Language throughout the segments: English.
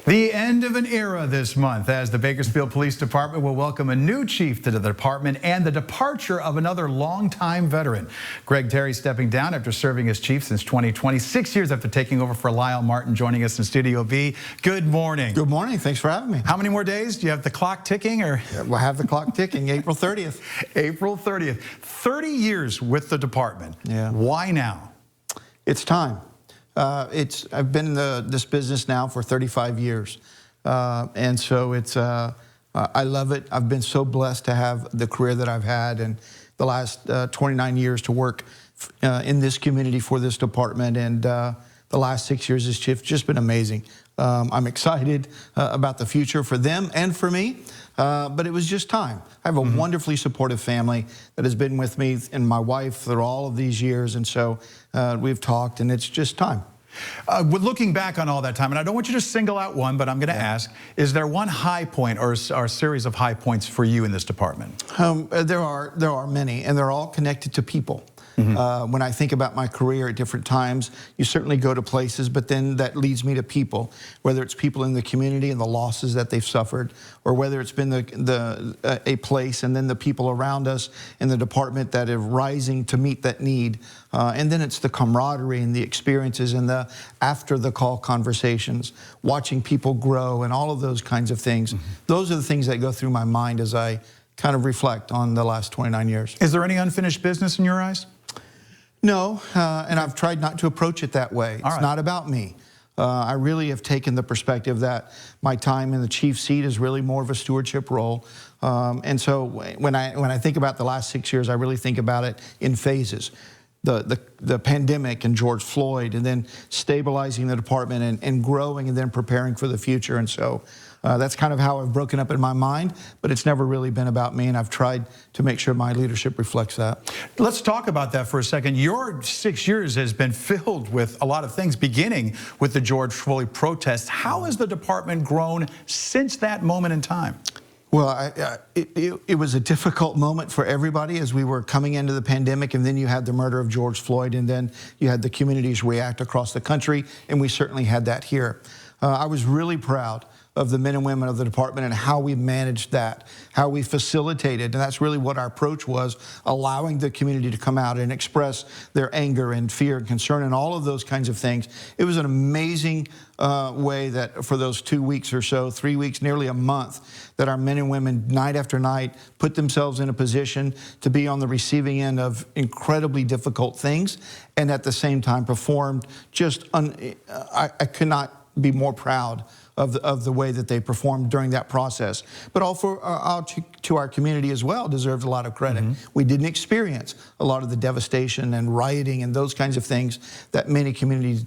The end of an era this month as the Bakersfield Police Department will welcome a new chief to the department and the departure of another longtime veteran. Greg Terry stepping down after serving as chief since 2020, 6 years after taking over for Lyle Martin, joining us in Studio B. Good morning. Good morning. Thanks for having me. How many more days? Do you have the clock ticking? Or We'll have the clock ticking, April 30th. April 30th. 30 years with the department. Yeah. Why now? It's time. I've been in this business now for 35 years, and so I love it. I've been so blessed to have the career that I've had, and the last 29 years to work in this community for this department, and the last 6 years as chief, just been amazing. I'm excited about the future for them and for me, but it was just time. I have a wonderfully supportive family that has been with me and my wife through all of these years, and so we've talked, and it's just time. Looking back on all that time, and I don't want you to single out one, but I'm going to ask, is there one high point or a series of high points for you in this department? There are many, and they're all connected to people. When I think about my career at different times, you certainly go to places, but then that leads me to people, whether it's people in the community and the losses that they've suffered, or whether it's been a place and then the people around us in the department that are rising to meet that need. And then it's the camaraderie and the experiences and the after the call conversations, watching people grow and all of those kinds of things. Those are the things that go through my mind as I kind of reflect on the last 29 years. Is there any unfinished business in your eyes? No, and I've tried not to approach it that way. It's not about me. I really have taken the perspective that my time in the chief seat is really more of a stewardship role. And so when I think about the last 6 years, I really think about it in phases. The pandemic and George Floyd, and then stabilizing the department and growing and then preparing for the future. And so that's kind of how I've broken up in my mind, but it's never really been about me, and I've tried to make sure my leadership reflects that. Let's talk about that for a second. Your 6 years has been filled with a lot of things, beginning with the George Floyd protests. How has the department grown since that moment in time? Well, it was a difficult moment for everybody as we were coming into the pandemic, and then you had the murder of George Floyd, and then you had the communities react across the country, and we certainly had that here. I was really proud of the men and women of the department and how we managed that, how we facilitated, and that's really what our approach was, allowing the community to come out and express their anger and fear and concern and all of those kinds of things. It was an amazing way that for those 2 weeks or so, 3 weeks, nearly a month, that our men and women night after night put themselves in a position to be on the receiving end of incredibly difficult things, and at the same time performed just, I could not be more proud of the way that they performed during that process. But also to our community as well deserves a lot of credit. We didn't experience a lot of the devastation and rioting and those kinds of things that many communities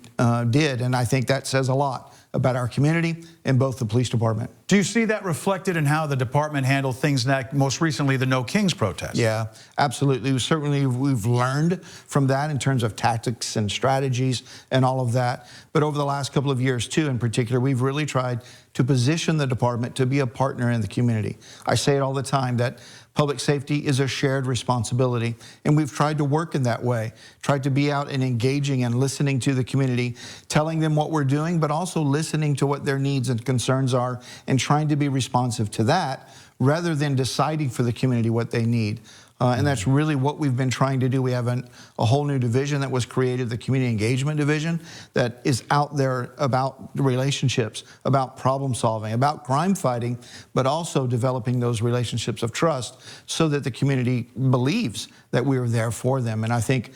did, and I think that says a lot about our community and both the police department. Do you see that reflected in how the department handled things like most recently the No Kings protest? Yeah, absolutely. Certainly we've learned from that in terms of tactics and strategies and all of that. But over the last couple of years too, in particular, we've really tried to position the department to be a partner in the community. I say it all the time that public safety is a shared responsibility, and we've tried to work in that way, tried to be out and engaging and listening to the community, telling them what we're doing, but also listening to what their needs and concerns are and trying to be responsive to that rather than deciding for the community what they need. And that's really what we've been trying to do. We have a whole new division that was created, the Community Engagement Division, that is out there about relationships, about problem solving, about crime fighting, but also developing those relationships of trust so that the community believes that we are there for them. And I think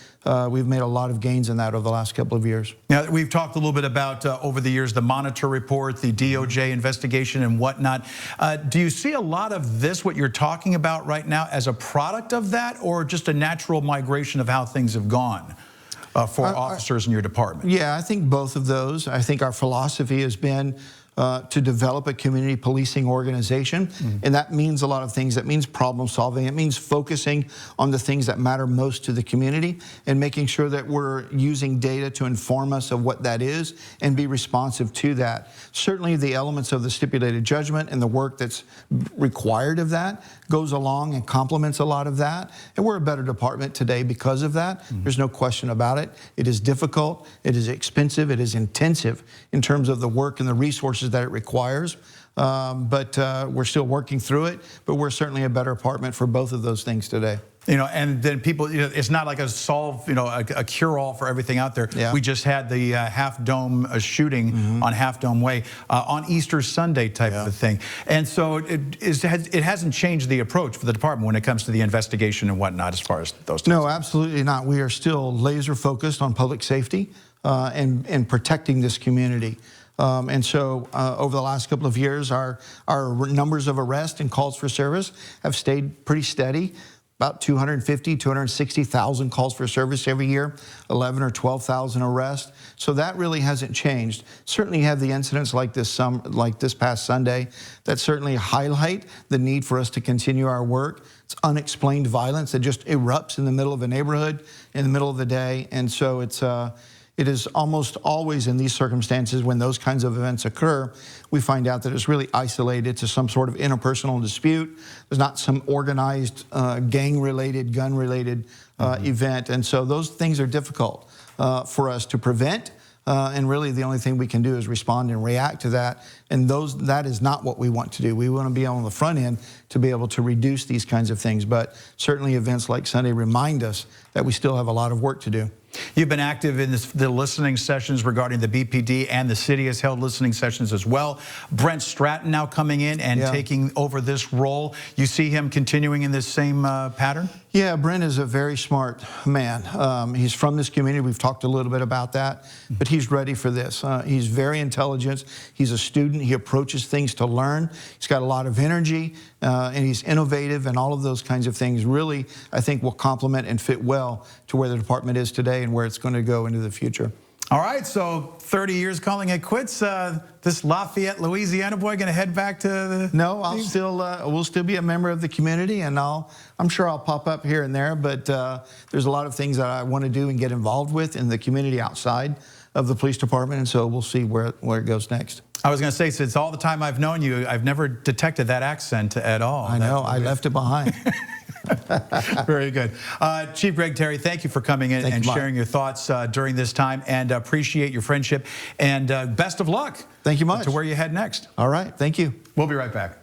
we've made a lot of gains in that over the last couple of years. Now, we've talked a little bit about, over the years, the Monitor report, the DOJ investigation and whatnot. Do you see a lot of this, what you're talking about right now, as a product of that, or just a natural migration of how things have gone for officers in your department? Yeah, I think both of those. I think our philosophy has been to develop a community policing organization, and that means a lot of things. That means problem solving. It means focusing on the things that matter most to the community and making sure that we're using data to inform us of what that is and be responsive to that. Certainly the elements of the stipulated judgment and the work that's required of that goes along and complements a lot of that, and we're a better department today because of that. There's no question about it. It is difficult, it is expensive, it is intensive in terms of the work and the resources resources that it requires. But we're still working through it. But we're certainly a better department for both of those things today. You know, and then people, you know, it's not like a a cure-all for everything out there. Yeah. We just had the Half Dome shooting on Half Dome Way on Easter Sunday type of a thing. And so it hasn't changed the approach for the department when it comes to the investigation and whatnot as far as those things. No, absolutely not. We are still laser focused on public safety and protecting this community. And so over the last couple of years, our numbers of arrests and calls for service have stayed pretty steady. About 250, 260,000 calls for service every year, 11 or 12,000 arrests. So that really hasn't changed. Certainly you have the incidents like this past Sunday that certainly highlight the need for us to continue our work. It's unexplained violence that just erupts in the middle of a neighborhood in the middle of the day. And so it is almost always in these circumstances when those kinds of events occur, we find out that it's really isolated to some sort of interpersonal dispute. There's not some organized gang-related, gun-related event. And so those things are difficult for us to prevent. And really the only thing we can do is respond and react to that. And that is not what we want to do. We want to be on the front end to be able to reduce these kinds of things. But certainly events like Sunday remind us that we still have a lot of work to do. You've been active in the listening sessions regarding the BPD, and the city has held listening sessions as well. Brent Stratton now coming in and taking over this role. You see him continuing in this same pattern? Yeah, Brent is a very smart man. He's from this community. We've talked a little bit about that, but he's ready for this. He's very intelligent. He's a student. He approaches things to learn. He's got a lot of energy, and he's innovative, and all of those kinds of things really, I think, will complement and fit well to where the department is today and where it's going to go into the future. All right, so 30 years calling it quits. This Lafayette, Louisiana boy going to head back to the... No, we'll still be a member of the community, and I'm sure I'll pop up here and there, but there's a lot of things that I want to do and get involved with in the community outside of the police department, and so we'll see where it goes next. I was going to say, since all the time I've known you, I've never detected that accent at all. I know, I left it behind. Very good. Chief Greg Terry, thank you for coming in and sharing your thoughts during this time, and appreciate your friendship, and best of luck. Thank you much. To where you head next. All right, thank you. We'll be right back.